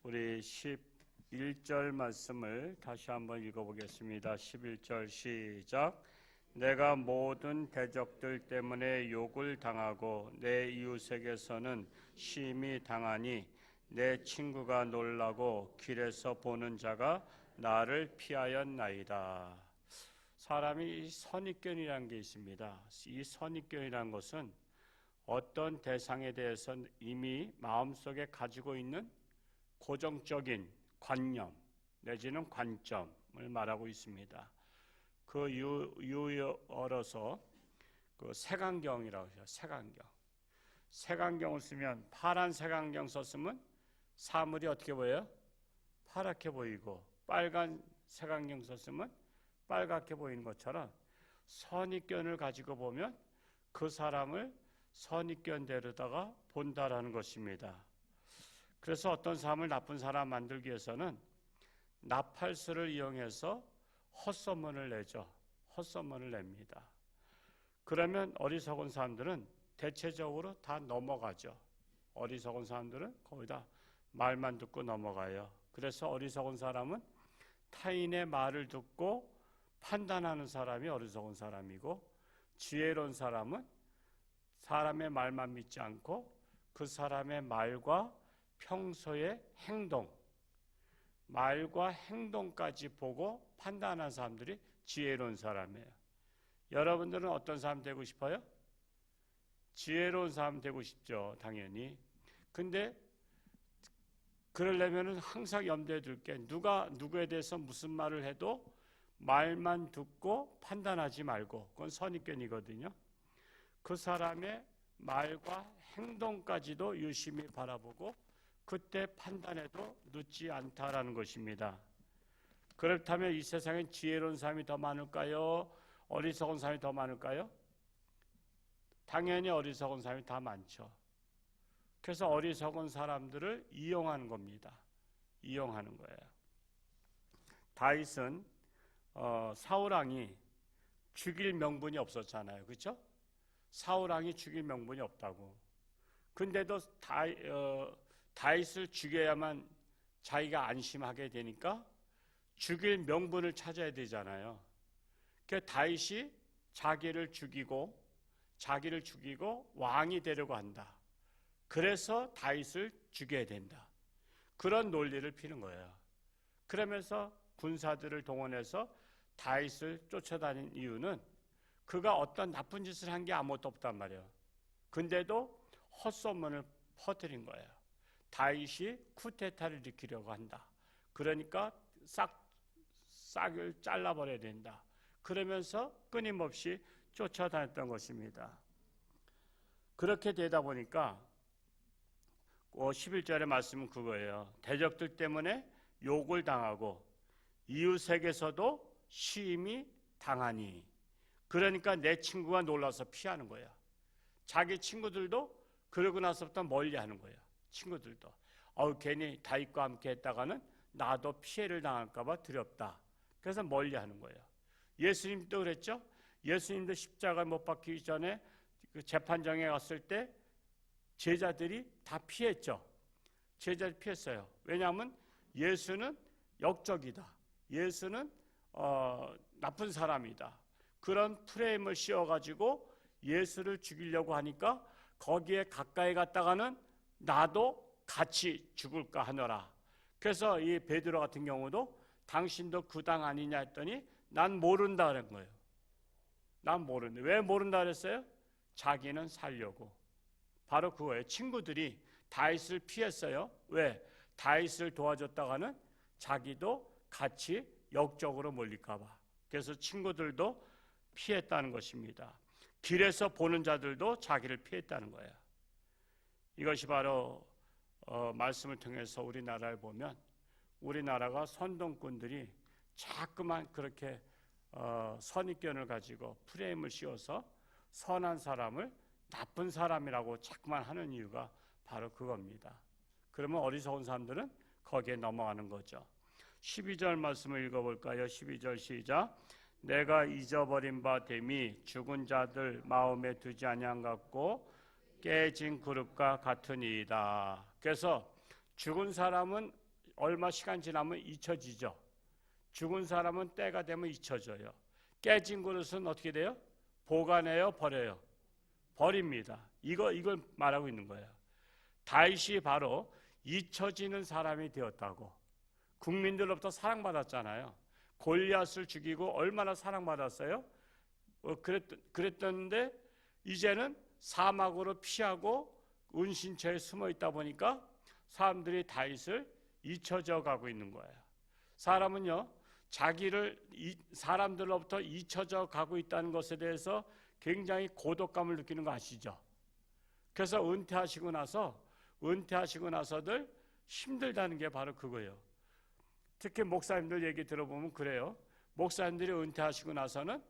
우리 11절 말씀을 다시 한번 읽어보겠습니다. 11절 시작. 내가 모든 대적들 때문에 욕을 당하고 내 이웃에게서는 심히 당하니 내 친구가 놀라고 길에서 보는 자가 나를 피하였나이다. 사람이 선입견이라는 게 있습니다. 이 선입견이라는 것은 어떤 대상에 대해서 이미 마음속에 가지고 있는 고정적인 관념 내지는 관점을 말하고 있습니다. 그 유어로서 그 색안경이라고 해요. 색안경을 쓰면 파란 색안경 썼으면 사물이 어떻게 보여요? 파랗게 보이고 빨간 색안경 썼으면 빨갛게 보이는 것처럼 선입견을 가지고 보면 그 사람을 선입견대로다가 본다라는 것입니다. 그래서 어떤 사람을 나쁜 사람 만들기 위해서는 나팔수를 이용해서 헛소문을 내죠. 헛소문을 냅니다. 그러면 어리석은 사람들은 대체적으로 다 넘어가죠. 어리석은 사람들은 거의 다 말만 듣고 넘어가요. 그래서 어리석은 사람은 타인의 말을 듣고 판단하는 사람이 어리석은 사람이고, 지혜로운 사람은 사람의 말만 믿지 않고 그 사람의 말과 평소의 행동, 말과 행동까지 보고 판단하는 사람들이 지혜로운 사람이에요. 여러분들은 어떤 사람 되고 싶어요? 지혜로운 사람 되고 싶죠, 당연히. 근데 그러려면 항상 염두에 둘 게, 누가 누구에 대해서 무슨 말을 해도 말만 듣고 판단하지 말고, 그건 선입견이거든요. 그 사람의 말과 행동까지도 유심히 바라보고 그때 판단해도 늦지 않다라는 것입니다. 그렇다면 이 세상엔 지혜로운 사람이 더 많을까요? 어리석은 사람이 더 많을까요? 당연히 어리석은 사람이 더 많죠. 그래서 어리석은 사람들을 이용하는 겁니다. 이용하는 거예요. 다윗은 사울왕이 죽일 명분이 없었잖아요. 그렇죠? 사울왕이 죽일 명분이 없다고. 근데도 다윗을 죽여야만 자기가 안심하게 되니까 죽일 명분을 찾아야 되잖아요. 그래서 다윗이 자기를 죽이고 왕이 되려고 한다. 그래서 다윗을 죽여야 된다. 그런 논리를 피는 거예요. 그러면서 군사들을 동원해서 다윗을 쫓아다닌 이유는 그가 어떤 나쁜 짓을 한 게 아무것도 없단 말이에요. 근데도 헛소문을 퍼뜨린 거예요. 다윗이 쿠데타를 일으키려고 한다. 그러니까 싹을 잘라버려야 된다. 그러면서 끊임없이 쫓아다녔던 것입니다. 그렇게 되다 보니까 11절의 말씀은 그거예요. 대적들 때문에 욕을 당하고 이웃에게서도 시임이 당하니. 그러니까 내 친구가 놀라서 피하는 거야. 자기 친구들도 그러고 나서부터 멀리하는 거야. 친구들도 괜히 다윗과 함께 했다가는 나도 피해를 당할까 봐 두렵다. 그래서 멀리하는 거예요. 예수님도 그랬죠. 예수님도 십자가에 못 박히기 전에 그 재판정에 갔을 때 제자들이 다 피했죠. 제자들이 피했어요. 왜냐하면 예수는 역적이다. 예수는 나쁜 사람이다. 그런 프레임을 씌워가지고 예수를 죽이려고 하니까 거기에 가까이 갔다가는 나도 같이 죽을까 하노라. 그래서 이 베드로 같은 경우도 당신도 그 당 아니냐 했더니 난 모른다 그런 거예요. 난 모른다. 왜 모른다 그랬어요? 자기는 살려고. 바로 그거예요. 친구들이 다윗을 피했어요. 왜? 다윗을 도와줬다가는 자기도 같이 역적으로 몰릴까 봐. 그래서 친구들도 피했다는 것입니다. 길에서 보는 자들도 자기를 피했다는 거예요. 이것이 바로 말씀을 통해서 우리나라를 보면 우리나라가 선동꾼들이 자꾸만 그렇게 선입견을 가지고 프레임을 씌워서 선한 사람을 나쁜 사람이라고 자꾸만 하는 이유가 바로 그겁니다. 그러면 어리석은 사람들은 거기에 넘어가는 거죠. 12절 말씀을 읽어볼까요? 12절 시작. 내가 잊어버린 바 됨이 죽은 자들 마음에 두지 아니한 같고 깨진 그릇과 같으니이다. 그래서 죽은 사람은 얼마 시간 지나면 잊혀지죠. 죽은 사람은 때가 되면 잊혀져요. 깨진 그릇은 어떻게 돼요? 보관해요, 버려요? 버립니다. 이걸 말하고 있는 거예요. 다윗이 바로 잊혀지는 사람이 되었다고. 국민들로부터 사랑받았잖아요. 골리앗을 죽이고 얼마나 사랑받았어요? 그랬던데 이제는 사막으로 피하고 은신처에 숨어 있다 보니까 사람들이 다윗을 잊혀져 가고 있는 거예요. 사람은요, 자기를 사람들로부터 잊혀져 가고 있다는 것에 대해서 굉장히 고독감을 느끼는 거 아시죠? 그래서 은퇴하시고 나서들 힘들다는 게 바로 그거예요. 특히 목사님들 얘기 들어보면 그래요. 목사님들이 은퇴하시고 나서는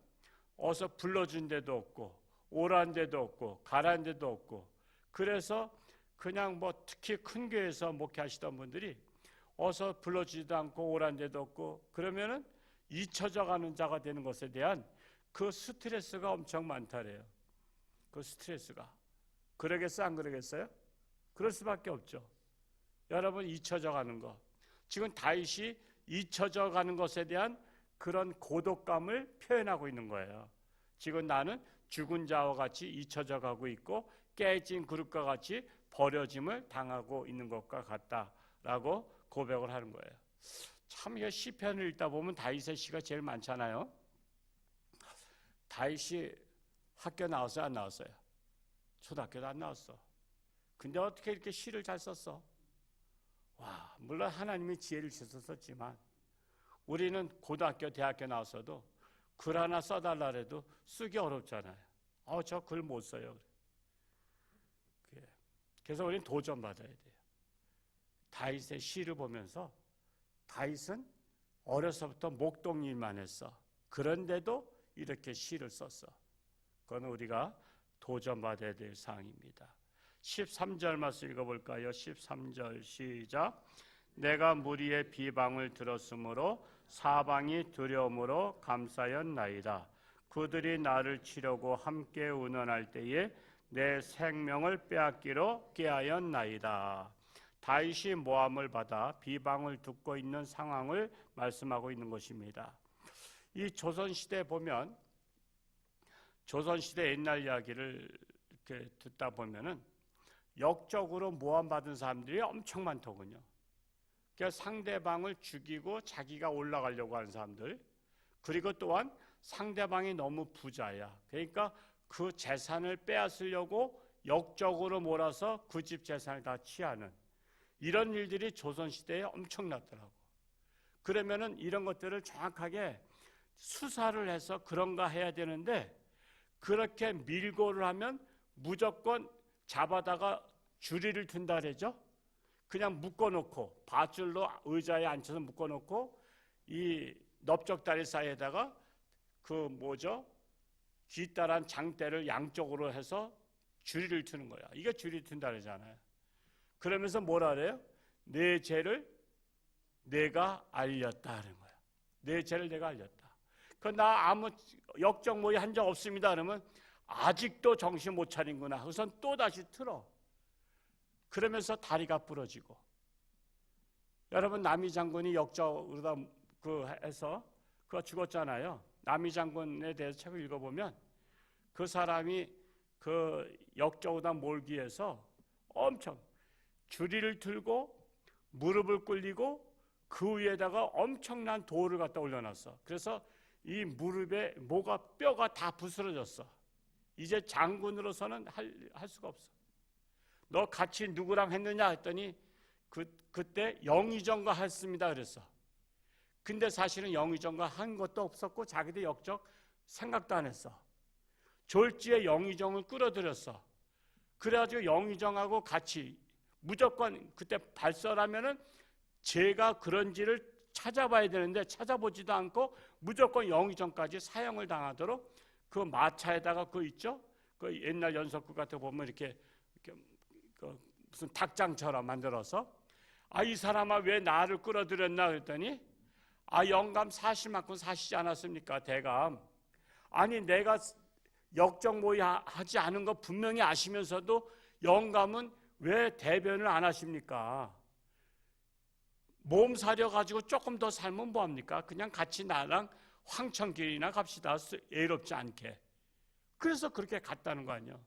어서 불러준 데도 없고 오란 데도 없고 가란 데도 없고, 그래서 그냥 특히 큰 교회에서 목회하시던 분들이 어서 불러주지도 않고 오란 데도 없고 그러면은 잊혀져 가는 자가 되는 것에 대한 그 스트레스가 엄청 많다래요. 그 스트레스가. 그러겠어요? 안 그러겠어요? 그럴 수밖에 없죠. 여러분, 잊혀져 가는 거. 지금 다윗이 잊혀져 가는 것에 대한 그런 고독감을 표현하고 있는 거예요. 지금 나는 죽은 자와 같이 잊혀져 가고 있고 깨진 그릇과 같이 버려짐을 당하고 있는 것과 같다라고 고백을 하는 거예요. 참, 이거 시편을 읽다 보면 다윗의 시가 제일 많잖아요. 다윗이 학교 나왔어요, 안 나왔어요? 초등학교도 안 나왔어. 근데 어떻게 이렇게 시를 잘 썼어? 와, 물론 하나님이 지혜를 주셨었지만 우리는 고등학교, 대학교 나와서도 글 하나 써달라 해도 쓰기 어렵잖아요. 저 글 못 써요. 그래서 우리는 도전받아야 돼요. 다윗의 시를 보면서 다윗은 어려서부터 목동일만 했어. 그런데도 이렇게 시를 썼어. 그건 우리가 도전받아야 될 사항입니다. 13절 말씀 읽어볼까요? 13절 시작. 내가 무리의 비방을 들었으므로 사방이 두려움으로 감싸였나이다. 그들이 나를 치려고 함께 운원할 때에 내 생명을 빼앗기로 꾀하였나이다. 다윗이 모함을 받아 비방을 듣고 있는 상황을 말씀하고 있는 것입니다. 이 조선시대에 보면, 조선시대 옛날 이야기를 이렇게 듣다 보면은 역적으로 모함받은 사람들이 엄청 많더군요. 그러니까 상대방을 죽이고 자기가 올라가려고 하는 사람들, 그리고 또한 상대방이 너무 부자야. 그러니까 그 재산을 빼앗으려고 역적으로 몰아서 그 집 재산을 다 취하는 이런 일들이 조선시대에 엄청났더라고. 그러면은 이런 것들을 정확하게 수사를 해서 그런가 해야 되는데, 그렇게 밀고를 하면 무조건 잡아다가 주리를 둔다 그러죠. 그냥 묶어놓고 밧줄로 의자에 앉혀서 묶어놓고 이 넓적다리 사이에다가 뒷다란 장대를 양쪽으로 해서 주리를 두는 거야. 이게 주리 둔다 그러잖아요. 그러면서 뭐라 그래요? 내 죄를 내가 알렸다 하는 거야. 내 죄를 내가 알렸다. 나 아무 역적 모의 한 적 없습니다. 그러면 아직도 정신 못 차린구나. 우선 또 다시 틀어. 그러면서 다리가 부러지고. 여러분, 남이 장군이 역적으로 해서 그거 죽었잖아요. 남이 장군에 대해서 책을 읽어보면 그 사람이 그 역적으로 몰기 위해서 엄청 주리를 들고 무릎을 꿇리고 그 위에다가 엄청난 돌을 갖다 올려놨어. 그래서 이 무릎에 뼈가 다 부스러졌어. 이제 장군으로서는 할 수가 없어. 너 같이 누구랑 했느냐 했더니 그때 영의정과 했습니다 그랬어. 근데 사실은 영의정과 한 것도 없었고 자기도 역적 생각도 안 했어. 졸지에 영의정을 끌어들였어. 그래가지고 영의정하고 같이 무조건 그때 발설하면은 제가 그런지를 찾아봐야 되는데 찾아보지도 않고 무조건 영의정까지 사형을 당하도록 그 마차에다가 그거 있죠? 그 옛날 연속극 같은 거 보면 이렇게 무슨 닭장처럼 만들어서 이 사람아 왜 나를 끌어들였나 그랬더니 영감 사실 만큼 사시지 않았습니까 대감. 아니 내가 역적 모의 하지 않은 거 분명히 아시면서도 영감은 왜 대변을 안 하십니까? 몸 사려 가지고 조금 더 살면 뭐합니까? 그냥 같이 나랑 황천길이나 갑시다. 애롭지 않게. 그래서 그렇게 갔다는 거 아니에요.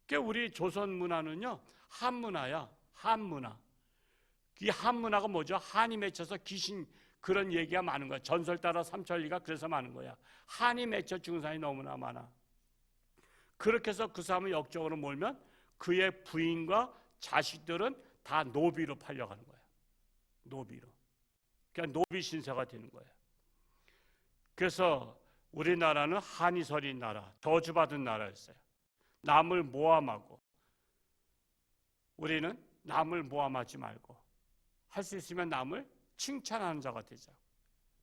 그러니까 우리 조선 문화는요, 한문화야. 한문화. 이 한문화가 뭐죠? 한이 맺혀서 귀신 그런 얘기가 많은 거야. 전설 따라 삼천리가 그래서 많은 거야. 한이 맺혀 죽은 사람이 너무나 많아. 그렇게 해서 그 사람을 역적으로 몰면 그의 부인과 자식들은 다 노비로 팔려가는 거야. 노비로. 그러니까 노비 신세가 되는 거야. 그래서 우리나라는 한이 서린 나라, 저주받은 나라였어요. 남을 모함하고, 우리는 남을 모함하지 말고 할 수 있으면 남을 칭찬하는 자가 되자.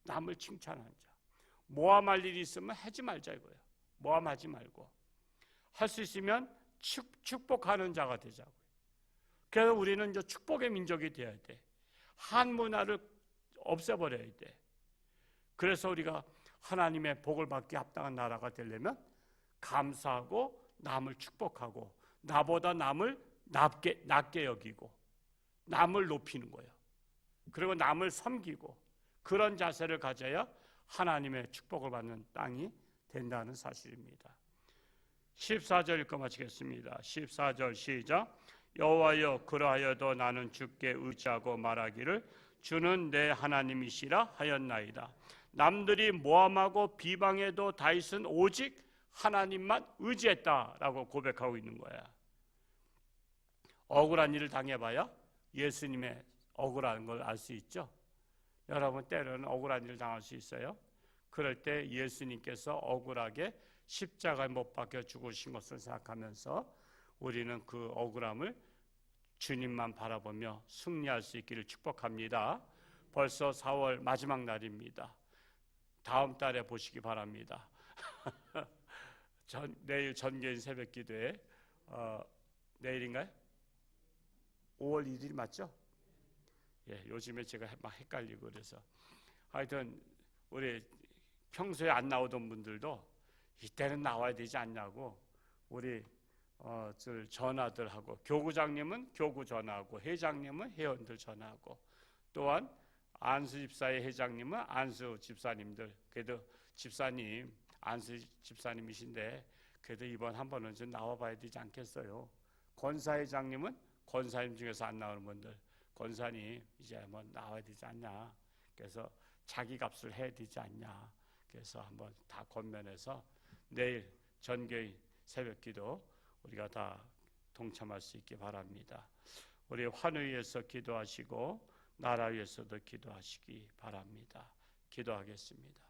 남을 칭찬하는 자. 모함할 일이 있으면 하지 말자 이거예요. 모함하지 말고 할 수 있으면 축복하는 자가 되자고요. 그래서 우리는 이제 축복의 민족이 되어야 돼. 한 문화를 없애버려야 돼. 그래서 우리가 하나님의 복을 받기 합당한 나라가 되려면 감사하고 남을 축복하고 나보다 남을 낮게 여기고 남을 높이는 거예요. 그리고 남을 섬기고 그런 자세를 가져야 하나님의 축복을 받는 땅이 된다는 사실입니다. 14절 읽고 마치겠습니다. 14절 시작. 여호와여 그러하여도 나는 주께 의지하고 말하기를 주는 내 하나님이시라 하였나이다. 남들이 모함하고 비방해도 다윗은 오직 하나님만 의지했다라고 고백하고 있는 거야. 억울한 일을 당해봐야 예수님의 억울한 걸 알 수 있죠. 여러분 때로는 억울한 일을 당할 수 있어요. 그럴 때 예수님께서 억울하게 십자가에 못 박혀 죽으신 것을 생각하면서 우리는 그 억울함을 주님만 바라보며 승리할 수 있기를 축복합니다. 벌써 4월 마지막 날입니다. 다음 달에 보시기 바랍니다. 내일 전개인 새벽 기도에 내일인가요? 5월 1일 맞죠? 예, 요즘에 제가 막 헷갈리고 그래서 하여튼 우리 평소에 안 나오던 분들도 이때는 나와야 되지 않냐고 우리 전하들 하고 교구장님은 교구 전하고 회장님은 회원들 전하고 또한 안수 집사의 회장님은 안수 집사님들 그래도 집사님 안수 집사님이신데 그래도 이번 한 번은 좀 나와봐야 되지 않겠어요. 권사회장님은 권사님 중에서 안 나오는 분들 권사님 이제 한번 나와야 되지 않냐. 그래서 자기 값을 해야 되지 않냐. 그래서 한번 다 권면해서 내일 전교인 새벽기도 우리가 다 동참할 수 있기 바랍니다. 우리 환우 위해서 기도하시고 나라 위해서도 기도하시기 바랍니다. 기도하겠습니다.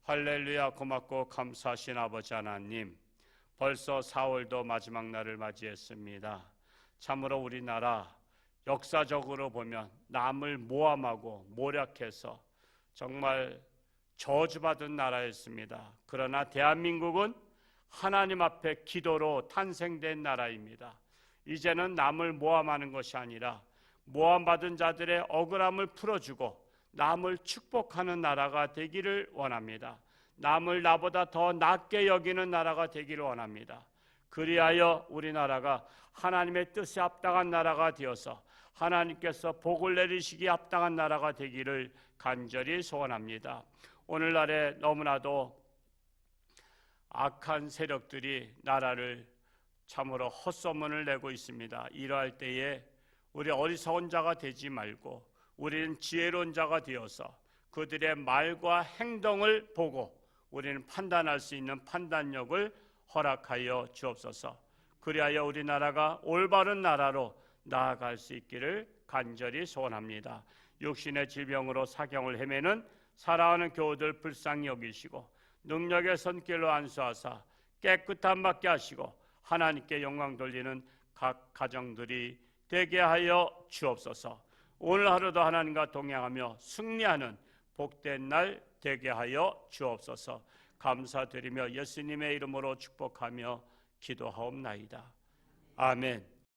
할렐루야. 고맙고 감사하신 아버지 하나님, 벌써 4월도 마지막 날을 맞이했습니다. 참으로 우리나라 역사적으로 보면 남을 모함하고 모략해서 정말 저주받은 나라였습니다. 그러나 대한민국은 하나님 앞에 기도로 탄생된 나라입니다. 이제는 남을 모함하는 것이 아니라 모함받은 자들의 억울함을 풀어주고 남을 축복하는 나라가 되기를 원합니다. 남을 나보다 더 낮게 여기는 나라가 되기를 원합니다. 그리하여 우리나라가 하나님의 뜻에 합당한 나라가 되어서 하나님께서 복을 내리시기에 합당한 나라가 되기를 간절히 소원합니다. 오늘날에 너무나도 악한 세력들이 나라를 참으로 헛소문을 내고 있습니다. 이러할 때에 우리 어리석은 자가 되지 말고 우리는 지혜로운 자가 되어서 그들의 말과 행동을 보고 우리는 판단할 수 있는 판단력을 허락하여 주옵소서. 그리하여 우리나라가 올바른 나라로 나아갈 수 있기를 간절히 소원합니다. 육신의 질병으로 사경을 헤매는 사랑하는 교우들 불쌍히 여기시고 능력의 손길로 안수하사 깨끗함 받게 하시고 하나님께 영광 돌리는 각 가정들이 되게 하여 주옵소서. 오늘 하루도 하나님과 동행하며 승리하는 복된 날 되게 하여 주옵소서. 감사드리며 예수님의 이름으로 축복하며 기도하옵나이다. 아멘.